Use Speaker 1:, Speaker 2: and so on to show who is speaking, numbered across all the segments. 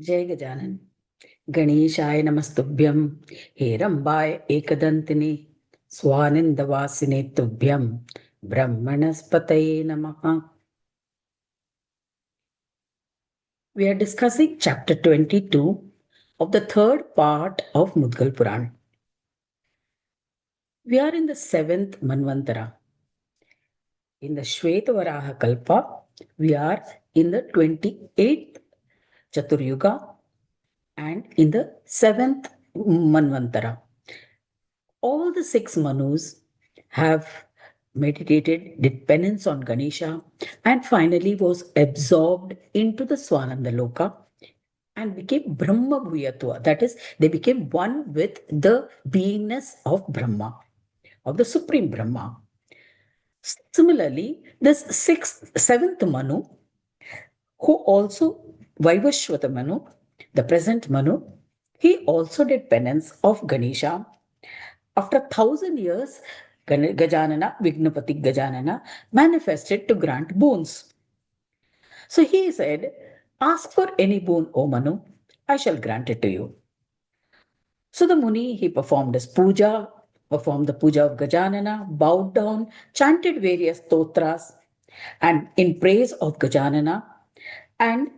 Speaker 1: जय गजानन। गणेशाय नमस्तुभ्यं। हेरंबाय एकदंतिनि स्वानंदवासिने तुभ्यं ब्रह्मणस्पतये नमः. We are discussing chapter 22 of the third part of Mudgal Puran. We are in the 7th Manvantara. In the Shvetavaraha Kalpa, we are in the 28th Chaturyuga and in the 7th Manvantara. All the 6 Manus have meditated, did penance on Ganesha, and finally was absorbed into the Swananda Loka and became Brahma Bhuyatva. That is, they became one with the beingness of Brahma, of the Supreme Brahma. Similarly, this seventh Manu, who also Vaivaswata Manu, the present Manu, he also did penance of Ganesha. After 1,000 years, Gajanana, Vignapati Gajanana, manifested to grant boons. So he said, ask for any boon, O Manu, I shall grant it to you. So the Muni, he performed his puja, performed the puja of Gajanana, bowed down, chanted various stotras, and in praise of Gajanana, and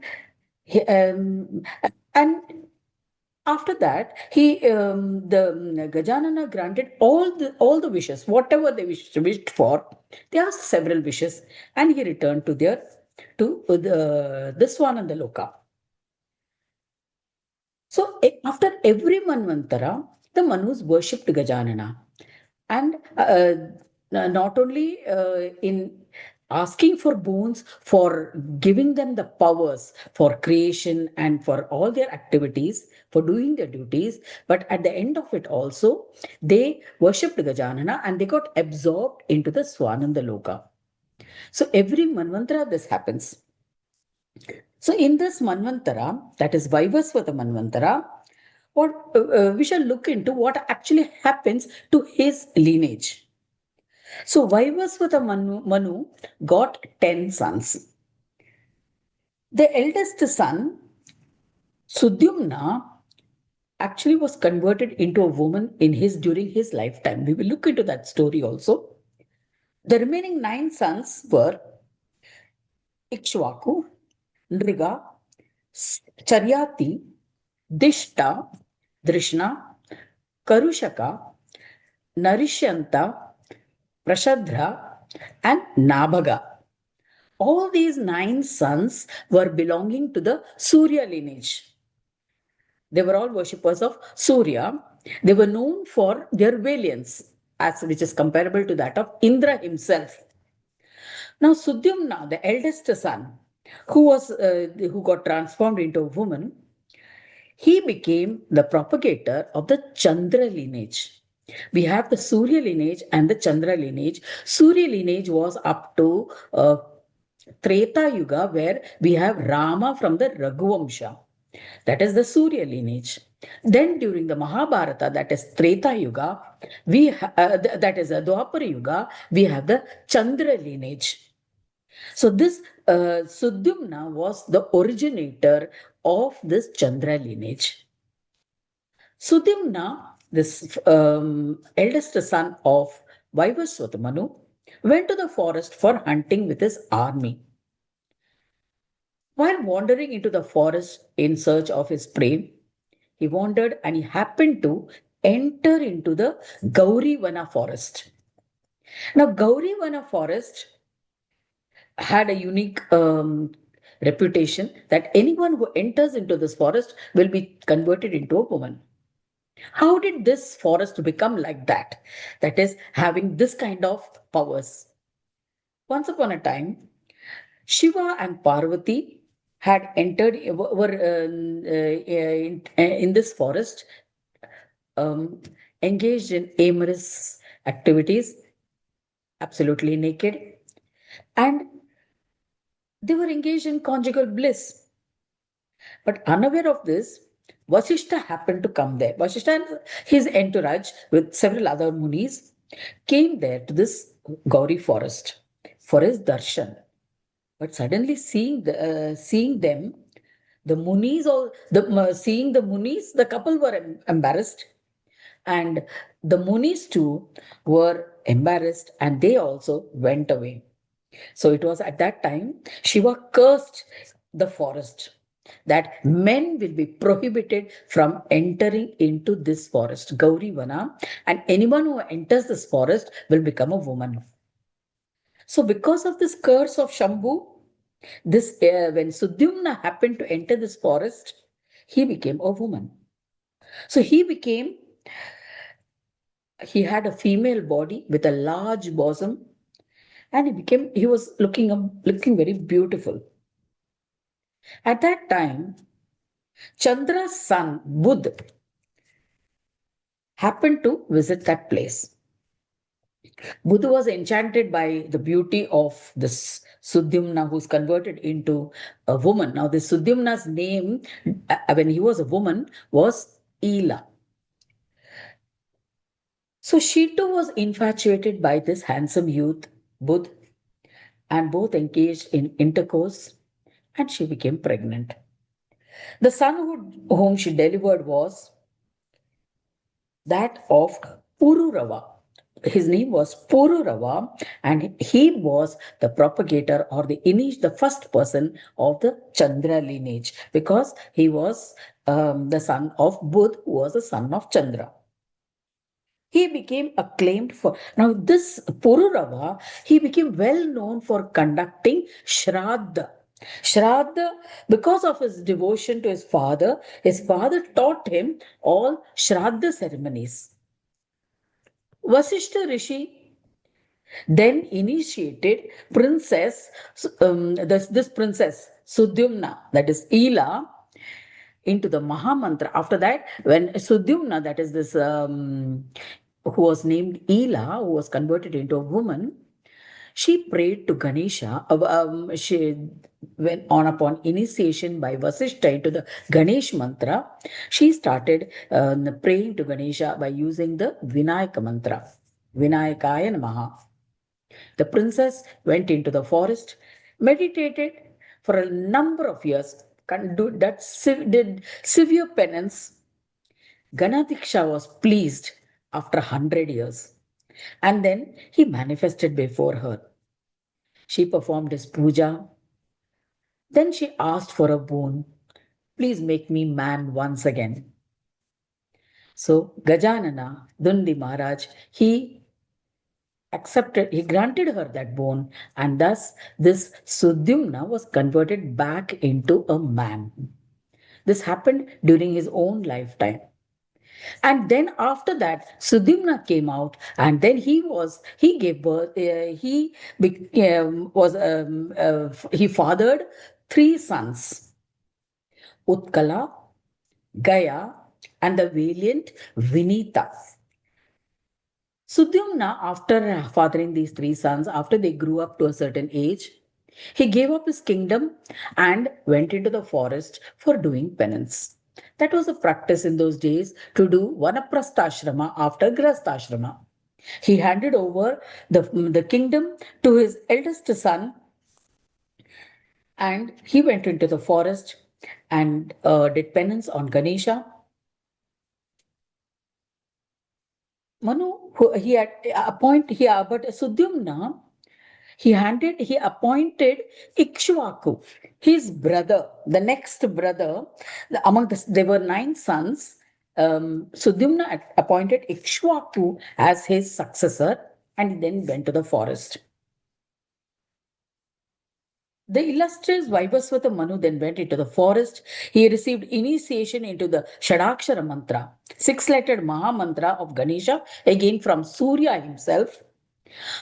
Speaker 1: he, and after that, the Gajanana granted all the wishes, whatever they wished for. They asked several wishes, and he returned to the Swananda Loka. So after every Manvantara, the Manus worshipped Gajanana, and not only in asking for boons, for giving them the powers for creation and for all their activities, for doing their duties, but at the end of it also, they worshipped Gajanana and they got absorbed into the Swananda Loka. So every Manvantara this happens. So in this Manvantara, that is Vaivaswata Manvantara, what we shall look into what actually happens to his lineage. So Vaivaswata Manu got 10 sons. The eldest son, Sudyumna, actually was converted into a woman during his lifetime. We will look into that story also. The remaining 9 sons were Ikshvaku, Nriga, Charyati, Dishta, Drishna, Karushaka, Narishanta, Prashadra, and Nabhaga. All these 9 sons were belonging to the Surya lineage. They were all worshippers of Surya. They were known for their valiance, which is comparable to that of Indra himself. Now, Sudyumna, the eldest son, who got transformed into a woman, he became the propagator of the Chandra lineage. We have the Surya lineage and the Chandra lineage. Surya lineage was up to Treta Yuga, where we have Rama from the Raghuvamsha. That is the Surya lineage. Then during the Mahabharata, that is Treta Yuga, that is the Dwapara Yuga, we have the Chandra lineage. So this Sudyumna was the originator of this Chandra lineage. Sudyumna, this eldest son of Vaivaswata Manu, went to the forest for hunting with his army. While wandering into the forest in search of his prey, he wandered and he happened to enter into the Gauri Vana forest. Now, Gauri Vana forest had a unique reputation that anyone who enters into this forest will be converted into a woman. How did this forest become like that? That is, having this kind of powers. Once upon a time, Shiva and Parvati had entered, were in this forest, engaged in amorous activities, absolutely naked, and they were engaged in conjugal bliss. But unaware of this, Vasishta happened to come there. Vasishta and his entourage, with several other munis, came there to this Gauri forest for his darshan. But suddenly seeing them, The Munis, or seeing the Munis, the couple were embarrassed, and the Munis too were embarrassed, and they also went away. So it was at that time Shiva cursed the forest, that men will be prohibited from entering into this forest, Gauri Vana, and anyone who enters this forest will become a woman. So because of this curse of Shambhu, this when Sudyumna happened to enter this forest, he became a woman. So he had a female body with a large bosom, and he was looking very beautiful. At that time, Chandra's son Budha happened to visit that place. Budha was enchanted by the beauty of this Sudyumna, who's converted into a woman. Now, this Sudyumna's name, when he was a woman, was Ela. So she too was infatuated by this handsome youth, Budha, and both engaged in intercourse, and she became pregnant. The son whom she delivered was that of Puru Rava. His name was Puru Rava, and he was the propagator, or the first person of the Chandra lineage, because he was the son of Budha, who was the son of Chandra. He became acclaimed for, now this Puru Rava, he became well known for conducting Shraddha. Shraddha, because of his devotion to his father taught him all Shraddha ceremonies. Vasishth Rishi then initiated this princess Sudyumna, that is Ela, into the Mahamantra. After that, when Sudyumna, that is this who was named Ela, who was converted into a woman, she prayed to Ganesha. She when on upon initiation by Vasishta into the Ganesh mantra, she started praying to Ganesha by using the Vinayaka mantra, Vinayakaya Namaha. The princess went into the forest, meditated for a number of years, did severe penance. Ganadhyaksha was pleased after 100 years, and then he manifested before her. She performed his puja. Then she asked for a boon. Please make me man once again. So Gajanana, Dundi Maharaj, he granted her that boon, and thus this Sudyumna was converted back into a man. This happened during his own lifetime. And then after that, Sudyumna came out, and then he gave birth. He fathered three sons: Utkala, Gaya, and the valiant Vinita. Sudyumna, after fathering these three sons, after they grew up to a certain age, he gave up his kingdom and went into the forest for doing penance. That was a practice in those days, to do vanaprastha after grastha. He handed over the kingdom to his eldest son, and he went into the forest and did penance on Ganesha. But Sudyumna, he appointed Ikshvaku, his brother, the next brother. There were 9 sons. Sudyumna appointed Ikshvaku as his successor, and he then went to the forest. The illustrious Vaivaswata Manu then went into the forest. He received initiation into the Shadakshara mantra, 6-lettered Maha mantra of Ganesha, again from Surya himself.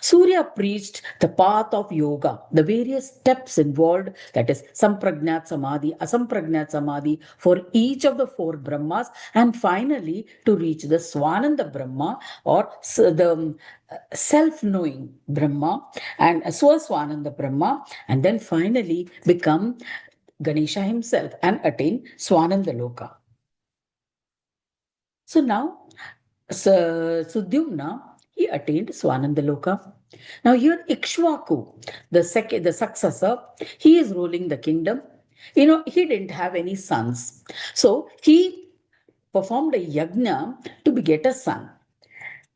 Speaker 1: Surya preached the path of yoga, the various steps involved, that is Sampragnat Samadhi, Asampragnat Samadhi, for each of the 4 Brahmas, and finally to reach the Swananda Brahma, or the self-knowing Brahma, and Swaswananda Brahma, and then finally become Ganesha himself and attain Swananda Loka. So now, Sudyumna, he attained Swananda Loka. Now here Ikshvaku, the successor, he is ruling the kingdom. He didn't have any sons. So he performed a yajna to beget a son.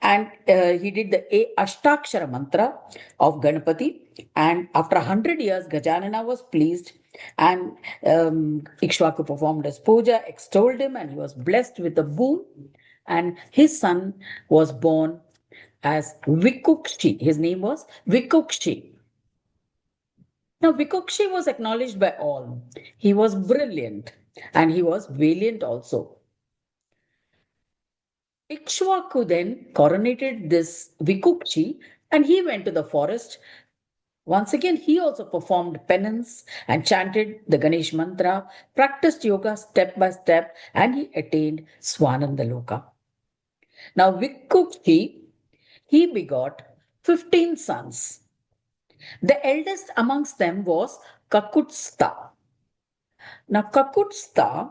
Speaker 1: And he did the Ashtakshara mantra of Ganapati. And after 100 years, Gajanana was pleased. And Ikshvaku performed his puja, extolled him, and he was blessed with a boon. And his son was born as Vikukshi. His name was Vikukshi. Now, Vikukshi was acknowledged by all. He was brilliant and he was valiant also. Ikshvaku then coronated this Vikukshi and he went to the forest. Once again, he also performed penance and chanted the Ganesh mantra, practiced yoga step by step, and he attained Swananda Loka. Now, Vikukshi, he begot 15 sons. The eldest amongst them was Kakutstha. Now, Kakutstha,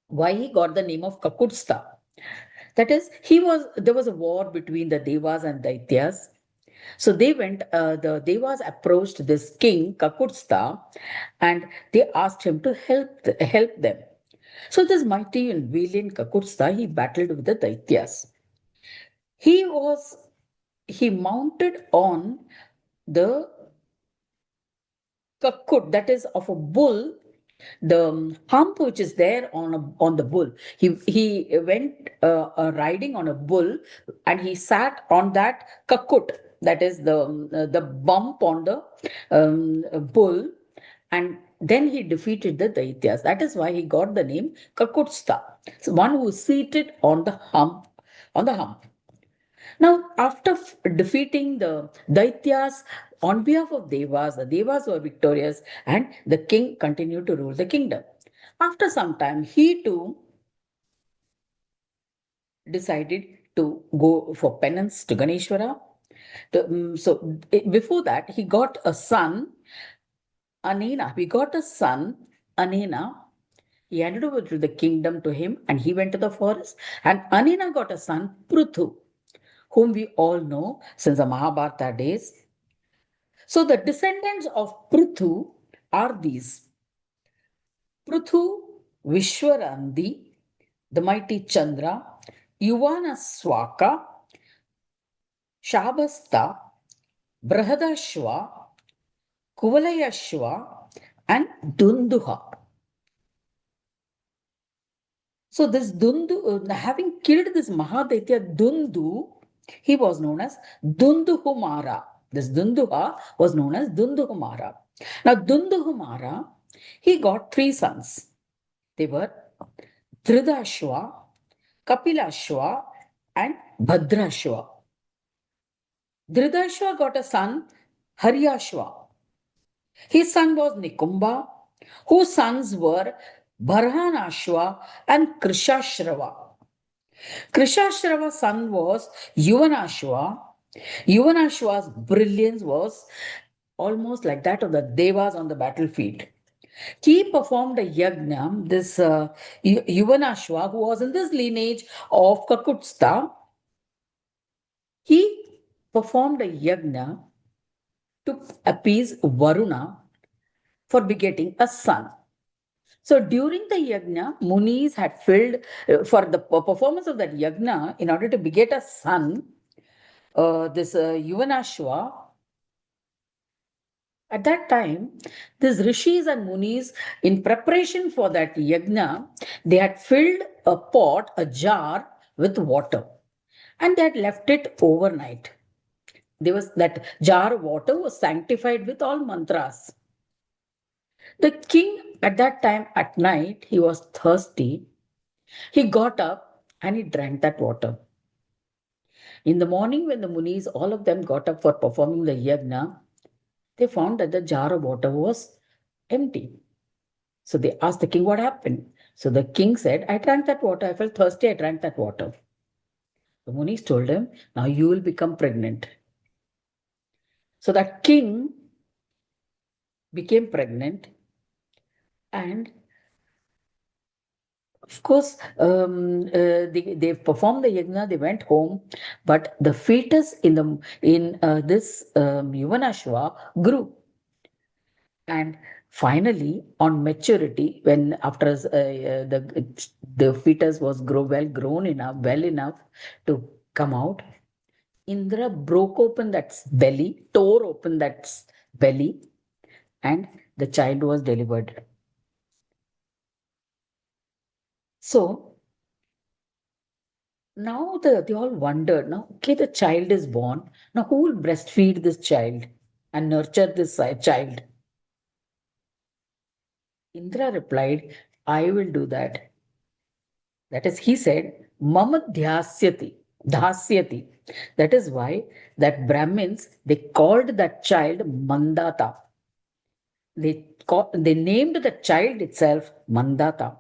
Speaker 1: why he got the name of Kakutstha? That is, there was a war between the Devas and Daityas. So the Devas approached this king, Kakutstha, and they asked him to help them. So this mighty and valiant Kakutstha, he battled with the Daityas. He mounted on the kakut, that is of a bull, the hump which is there on the bull. He went riding on a bull, and he sat on that kakut, that is the bump on the bull, and then he defeated the Daityas. That is why he got the name Kakutstha. So one who is seated on the hump, on the hump. Now, after defeating the Daityas on behalf of Devas, the Devas were victorious and the king continued to rule the kingdom. After some time, he too decided to go for penance to Ganeshwara. Before that, he got a son, Anena. He got a son, Anena. He handed over to the kingdom to him and he went to the forest. And Anena got a son, Pruthu, whom we all know since the Mahabharata days. So the descendants of Pruthu are these: Pruthu, Vishwarandi, the mighty Chandra, Yuvanaswaka, Shabasta, Brahadashva, Kuvalayashva, and Dunduha. So this Dundu, having killed this Mahadaitya Dundu, he was known as Dunduhumara. This Dunduha was known as Dunduhumara. Now Dunduhumara, he got 3 sons. They were Dhridashva, Kapilashva, and Bhadrashva. Dhridashva got a son, Haryashva. His son was Nikumba, whose sons were Bharhanashva and Krishashrava. Krishashrava's son was Yuvanashva. Yuvanashva's brilliance was almost like that of the Devas on the battlefield. He performed a yajna, this Yuvanashva, who was in this lineage of Kakutstha. He performed a yajna to appease Varuna for begetting a son. So during the yajna, Munis had filled, for the performance of that yajna, in order to beget a son, this Yuvanashva, at that time, these rishis and munis, in preparation for that yajna, they had filled a pot, a jar with water, and they had left it overnight. That jar of water was sanctified with all mantras. The king at that time at night, he was thirsty. He got up and he drank that water. In the morning, when the munis, all of them got up for performing the yajna, they found that the jar of water was empty. So they asked the king what happened. So the king said, I drank that water. I felt thirsty. I drank that water. The munis told him, now you will become pregnant. So that king became pregnant, and of course, they performed the yajna, they went home, but the fetus in this Yuvanashva grew. And Finally, on maturity, when after the fetus was grown enough, well enough to come out, Indra broke open that belly, tore open that belly, and the child was delivered. So now they all wondered, now, okay, the child is born. Now, who will breastfeed this child and nurture this child? Indra replied, I will do that. That is, he said, Mama Dhasyati. That is why that Brahmins, they called that child Mandata. They named the child itself Mandata.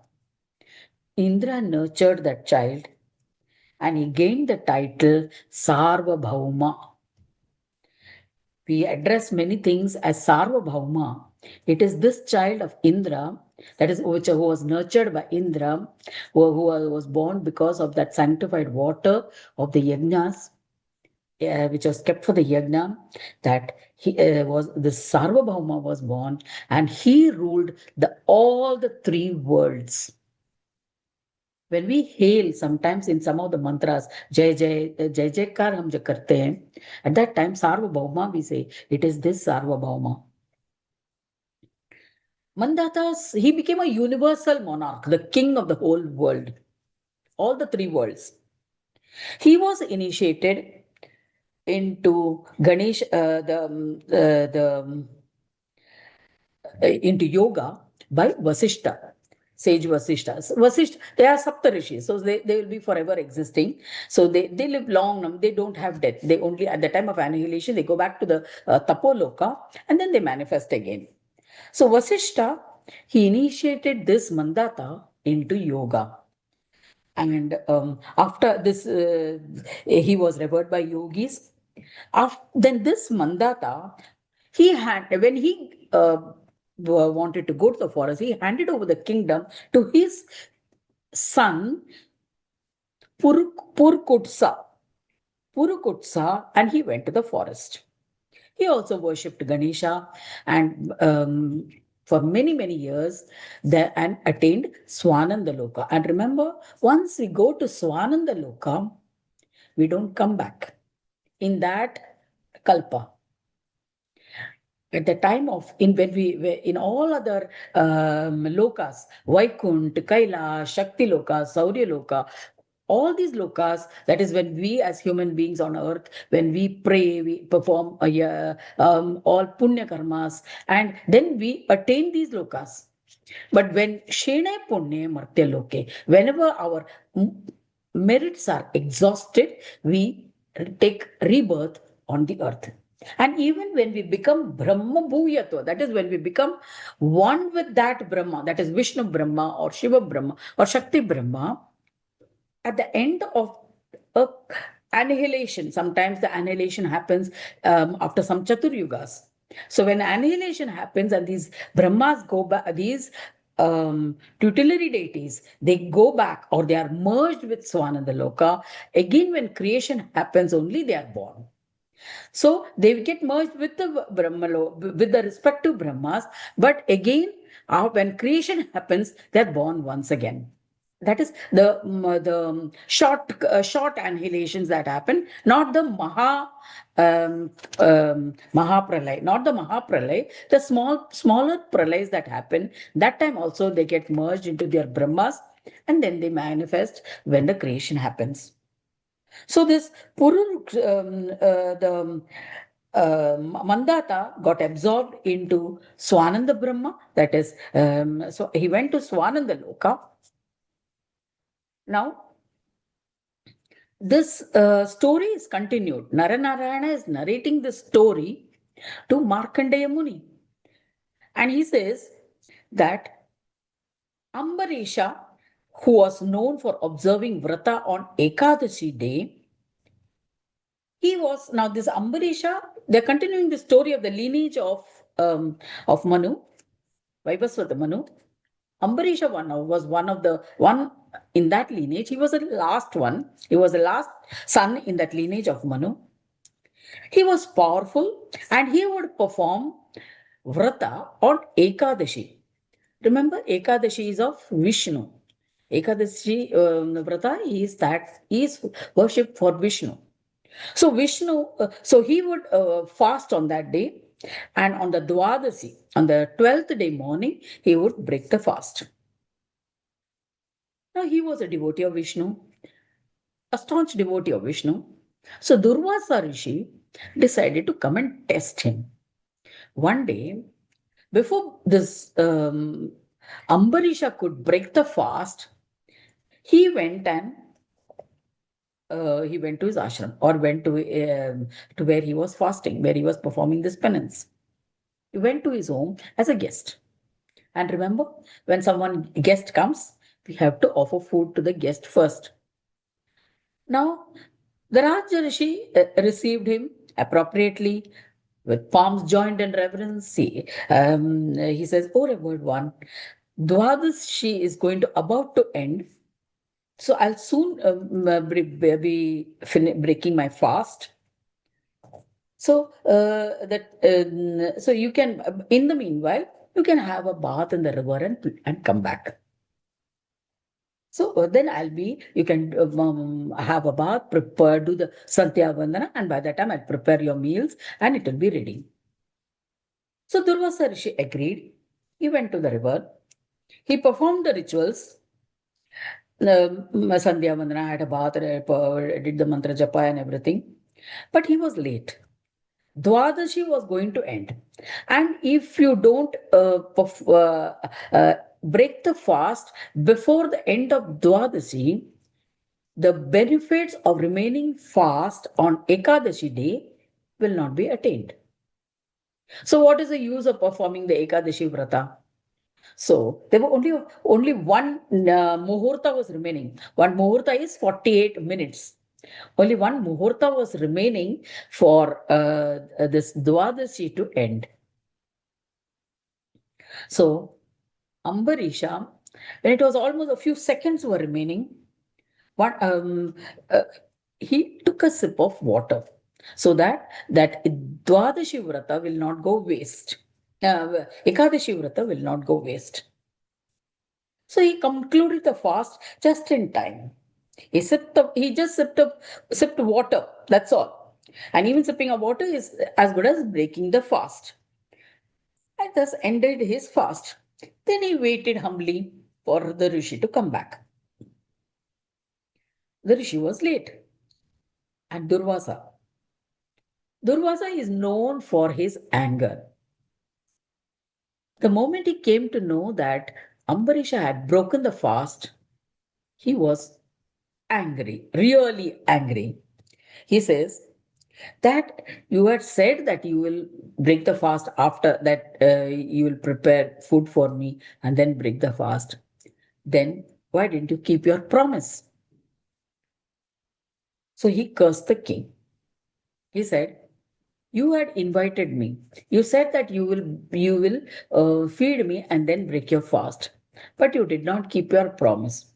Speaker 1: Indra nurtured that child and he gained the title Sarvabhauma. We address many things as Sarvabhauma. It is this child of Indra, that is, who was nurtured by Indra, who was born because of that sanctified water of the yajnas, which was kept for the yajna, that he was the Sarvabhauma was born, and he ruled all the three worlds. When we hail, sometimes in some of the mantras, Jai Jai, Jai Jaikar hum jo karte hain, at that time Sarvabhauma we say, it is this Sarvabhauma. Mandata, he became a universal monarch, the king of the whole world, all the three worlds. He was initiated into Ganesh, into yoga by Vasishta. Sage Vasishth. Vasishth, they are Saptarishis, so they will be forever existing. So they live long, they don't have death. They only, at the time of annihilation, they go back to the Tapoloka and then they manifest again. So Vasishta, he initiated this Mandata into yoga. And after this, he was revered by yogis. Then this Mandata, when he wanted to go to the forest, he handed over the kingdom to his son Purukutsa, and he went to the forest. He also worshipped Ganesha and for many years there and attained Swananda Loka. And remember, once we go to Swananda Loka, we don't come back. In that kalpa, at the time of in all other lokas, Vaikunt, Kaila, Shakti Loka, Saurya Loka, all these lokas, that is when we as human beings on earth, when we pray, we perform all punya karmas, and then we attain these lokas. But when Shene Punye Martya Loke, whenever our merits are exhausted, we take rebirth on the earth. And even when we become Brahma Bhuyatva, that is when we become one with that Brahma, that is Vishnu Brahma or Shiva Brahma or Shakti Brahma, at the end of a annihilation, sometimes the annihilation happens after some Chaturyugas. So when annihilation happens and these Brahmas go back, these tutelary deities, they go back or they are merged with Swananda Loka. Again, when creation happens, only they are born. So they get merged with the with the respective Brahmas, but again, when creation happens, they're born once again. That is the short annihilations that happen, not the Mahapralay, not the Mahapralay, the smaller pralays that happen. That time also they get merged into their Brahmas and then they manifest when the creation happens. So this the Mandata got absorbed into Swananda Brahma. That is, so he went to Swananda Loka. Now, this story is continued. Naranarayana is narrating this story to Markandeya Muni. And he says that Ambarisha, who was known for observing Vrata on Ekadashi day, he was, now this Ambarisha, they're continuing the story of the lineage of Manu, Vaivaswata Manu. Ambarisha was one in that lineage. He was the last one. He was the last son in that lineage of Manu. He was powerful and he would perform Vrata on Ekadashi. Remember, Ekadashi is of Vishnu. Ekadashi Vrata is worship for Vishnu. So Vishnu, so he would fast on that day, and on the Dwadasi, on the 12th day morning, he would break the fast. Now he was a devotee of Vishnu, a staunch devotee of Vishnu. So Durvasa Rishi decided to come and test him. One day, before this Ambarisha could break the fast, he went to his ashram, or went to where he was fasting, where he was performing this penance. He went to his home as a guest. And remember, when someone guest comes, we have to offer food to the guest first. Now, the Raja Rishi received him appropriately with palms joined in reverence. He says, "Oh, revered one, Dwadashi is going to about to end. So I'll soon be breaking my fast. So you can, in the meanwhile, you can have a bath in the river and come back. So then you can have a bath, prepare, do the Santya Vandana, and by that time I'll prepare your meals and it will be ready." So Durvasa Rishi agreed. He went to the river. He performed the rituals. Sandhya Vandana, had a bath, did the mantra japa and everything. But he was late. Dwadashi was going to end. And if you don't break the fast before the end of Dwadashi, the benefits of remaining fast on Ekadashi day will not be attained. So, what is the use of performing the Ekadashi Vrata? So there were only one muhurta was remaining. One muhurta is 48 minutes. Only one muhurta was remaining for this Dwadashi to end. So Ambarisha, when it was almost a few seconds were remaining, uh, he took a sip of water so that Dwadashi Vrata will not go waste. Ekadashi Vrata will not go waste. So he concluded the fast just in time. He just sipped water. That's all. And even sipping of water is as good as breaking the fast. And thus ended his fast. Then he waited humbly for the Rishi to come back. The Rishi was late. And Durvasa is known for his anger. The moment he came to know that Ambarisha had broken the fast, he was angry, really angry. He says that you had said that you will break the fast after that, you will prepare food for me and then break the fast. Then why didn't you keep your promise? So he cursed the king. He said, "You had invited me. You said that you will feed me and then break your fast, but you did not keep your promise.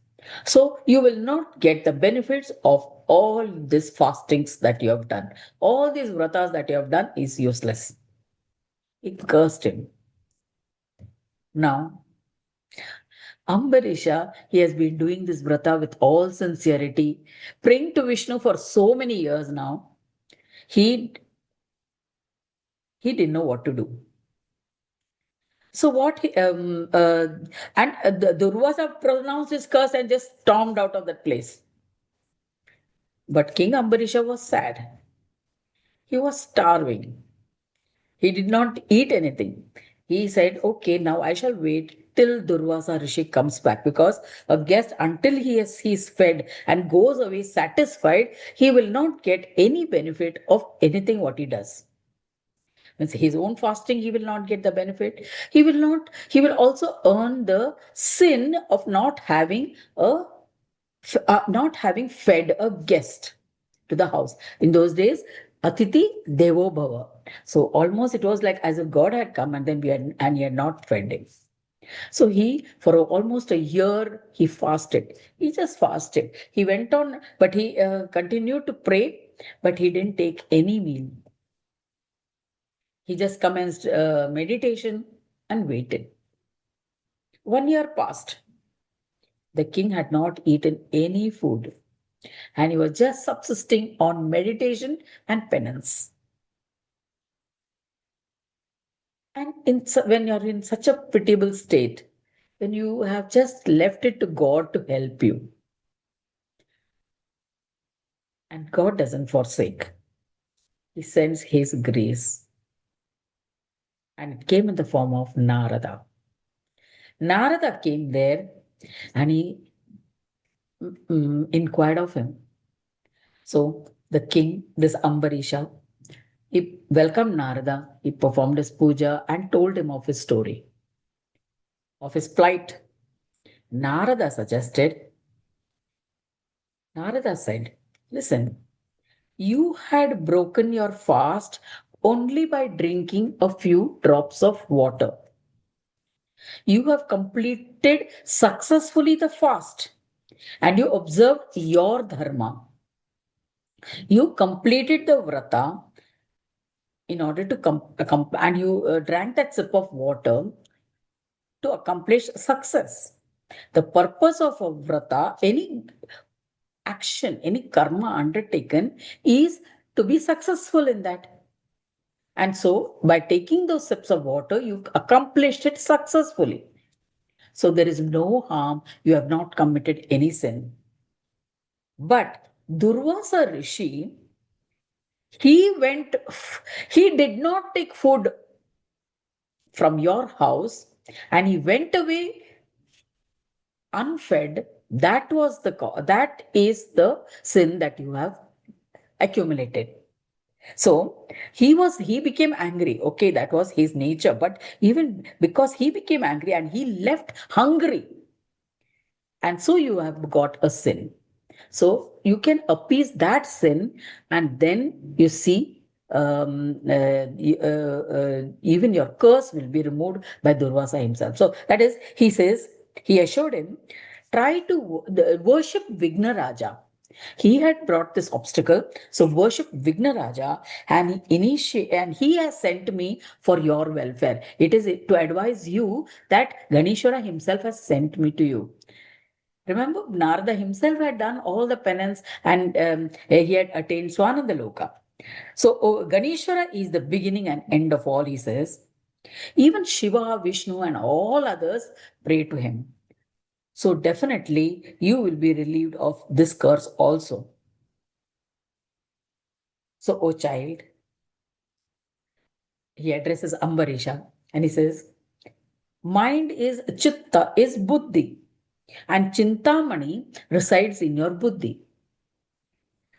Speaker 1: So you will not get the benefits of all these fastings that you have done. All these vratas that you have done is useless." It cursed him. Now, Ambarisha, he has been doing this vrata with all sincerity, praying to Vishnu for so many years now. He didn't know what to do. So what he, the Durvasa pronounced his curse and just stormed out of that place. But King Ambarisha was sad. He was starving. He did not eat anything. He said, "Okay, now I shall wait till Durvasa Rishi comes back, because a guest, until he's fed and goes away satisfied, he will not get any benefit of anything what he does." Means his own fasting, he will not get the benefit. He will also earn the sin of not having fed a guest to the house. In those days, Atiti Devo Bhava. So almost it was like as if God had come and he had not fed him. So for almost a year, he fasted. He just fasted. He went on, but he continued to pray, but he didn't take any meal. He just commenced meditation and waited. 1 year passed. The king had not eaten any food, and he was just subsisting on meditation and penance. And when you're in such a pitiable state, when you have just left it to God to help you, and God doesn't forsake, He sends His grace. And it came in the form of Narada. Narada came there and he inquired of him. So the king, this Ambarisha, he welcomed Narada, he performed his puja and told him of his story, of his plight. Narada said, listen, you had broken your fast only by drinking a few drops of water. You have completed successfully the fast and you observed your dharma. You completed the vrata in order to and you drank that sip of water to accomplish success. The purpose of a vrata, any action, any karma undertaken, is to be successful in that. And so, by taking those sips of water, you accomplished it successfully. So, there is no harm. You have not committed any sin. But Durvasa Rishi, he did not take food from your house and he went away unfed. That is the sin that you have accumulated. So he became angry. Okay, that was his nature. But even because he became angry and he left hungry, and so you have got a sin. So you can appease that sin, and then you see even your curse will be removed by Durvasa himself. So that is, he assured him, try to worship Vigna Raja. He had brought this obstacle, so worship Vigna Raja, and he has sent me for your welfare. It is to advise you that Ganeshwara himself has sent me to you. Remember, Narada himself had done all the penance and he had attained Swananda Loka. So, Ganeshwara is the beginning and end of all, he says. Even Shiva, Vishnu, and all others pray to him. So, definitely, you will be relieved of this curse also. So, O child, he addresses Ambarisha and he says, mind is chitta, is buddhi, and chintamani resides in your buddhi.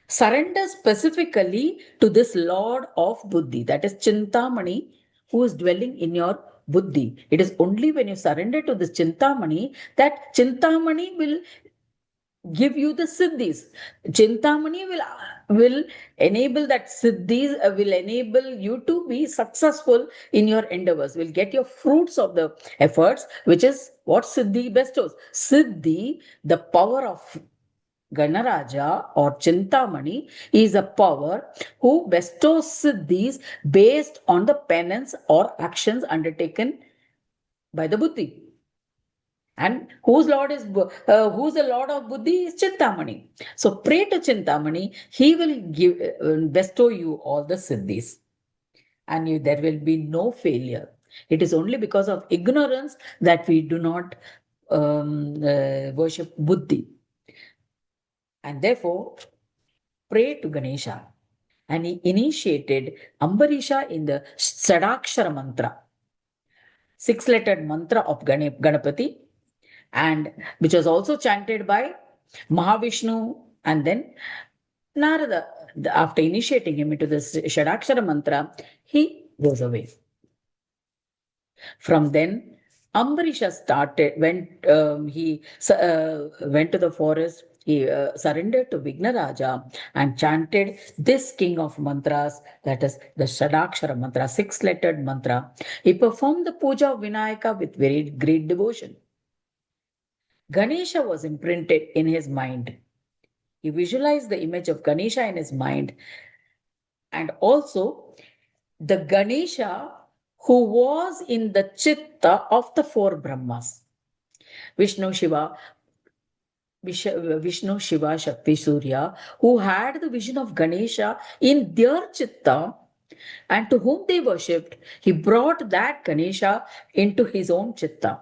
Speaker 1: Surrender specifically to this Lord of Buddhi, that is Chintamani, who is dwelling in your Buddhi. It is only when you surrender to this Chintamani that Chintamani will give you the Siddhis. Chintamani will enable that Siddhis, will enable you to be successful in your endeavors, will get your fruits of the efforts, which is what Siddhi bestows. Siddhi, the power of Ganaraja or Chintamani, is a power who bestows siddhis based on the penance or actions undertaken by the Buddhi. And whose the Lord of Buddhi is Chintamani. So pray to Chintamani, he will bestow you all the siddhis, and there will be no failure. It is only because of ignorance that we do not worship Buddhi. And therefore, pray to Ganesha. And he initiated Ambarisha in the Sadakshara mantra, six-lettered mantra of Ganapati, and which was also chanted by Mahavishnu. And then Narada, after initiating him into the Shadakshara mantra, he goes away. From then, Ambarisha he went to the forest. He surrendered to Vignaraja and chanted this king of mantras, that is the Shadakshara mantra, six-lettered mantra. He performed the puja of Vinayaka with very great devotion. Ganesha was imprinted in his mind. He visualized the image of Ganesha in his mind, and also the Ganesha who was in the chitta of the four Brahmas, Vishnu, Shiva, Vishnu, Shiva, Shakti, Surya, who had the vision of Ganesha in their chitta and to whom they worshipped, he brought that Ganesha into his own chitta.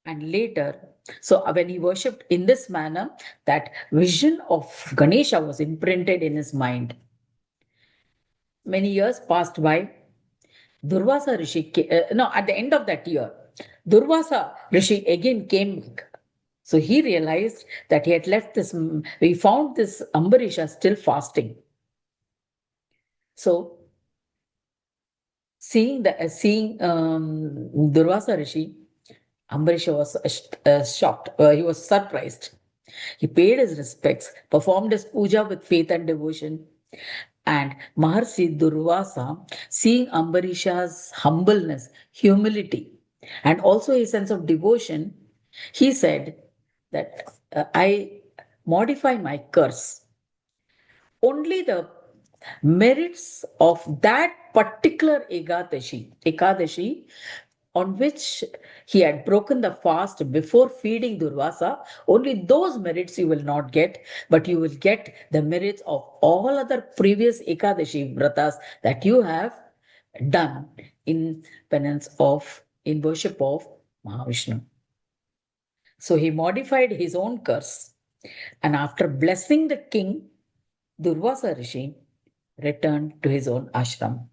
Speaker 1: And later, so when he worshipped in this manner, that vision of Ganesha was imprinted in his mind. Many years passed by. Durvasa Rishi, no, at the end of that year, Durvasa Rishi again came back. So he realized that he had left this, he found this Ambarisha still fasting. So seeing Durvasa Rishi, Ambarisha was shocked. He was surprised. He paid his respects, performed his puja with faith and devotion. And Maharshi Durvasa, seeing Ambarisha's humbleness, humility, and also his sense of devotion, he said that I modify my curse. Only the merits of that particular Ekadashi on which he had broken the fast before feeding Durvasa, only those merits you will not get, but you will get the merits of all other previous Ekadashi vratas that you have done in penance in worship of Mahavishnu. So he modified his own curse, and after blessing the king, Durvasa Rishi returned to his own ashram.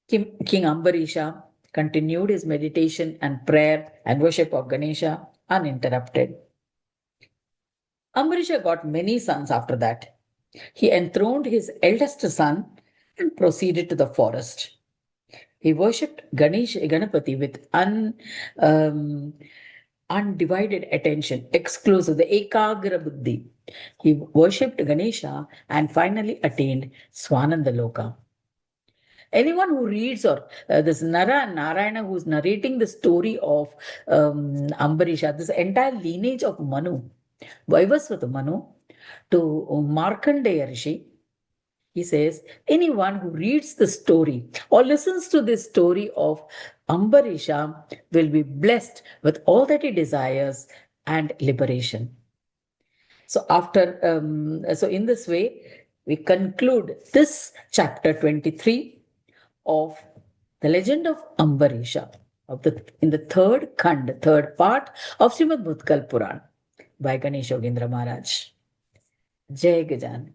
Speaker 1: King Ambarisha continued his meditation and prayer and worship of Ganesha uninterrupted. Ambarisha got many sons after that. He enthroned his eldest son and proceeded to the forest. He worshipped Ganapati with undivided attention, exclusive, the Ekagra Buddhi. He worshipped Ganesha and finally attained Swananda Loka. Anyone who reads or this Narayana who's narrating the story of Ambarisha, this entire lineage of Manu, Vaivaswata Manu to Markandeya Rishi, he says, anyone who reads the story or listens to this story of Ambarisha will be blessed with all that he desires and liberation. So so in this way, we conclude this chapter 23 of the legend of Ambarisha in the third part of Srimad Bhutkal Puran by Ganesh Yogendra Maharaj. Jai Gajan.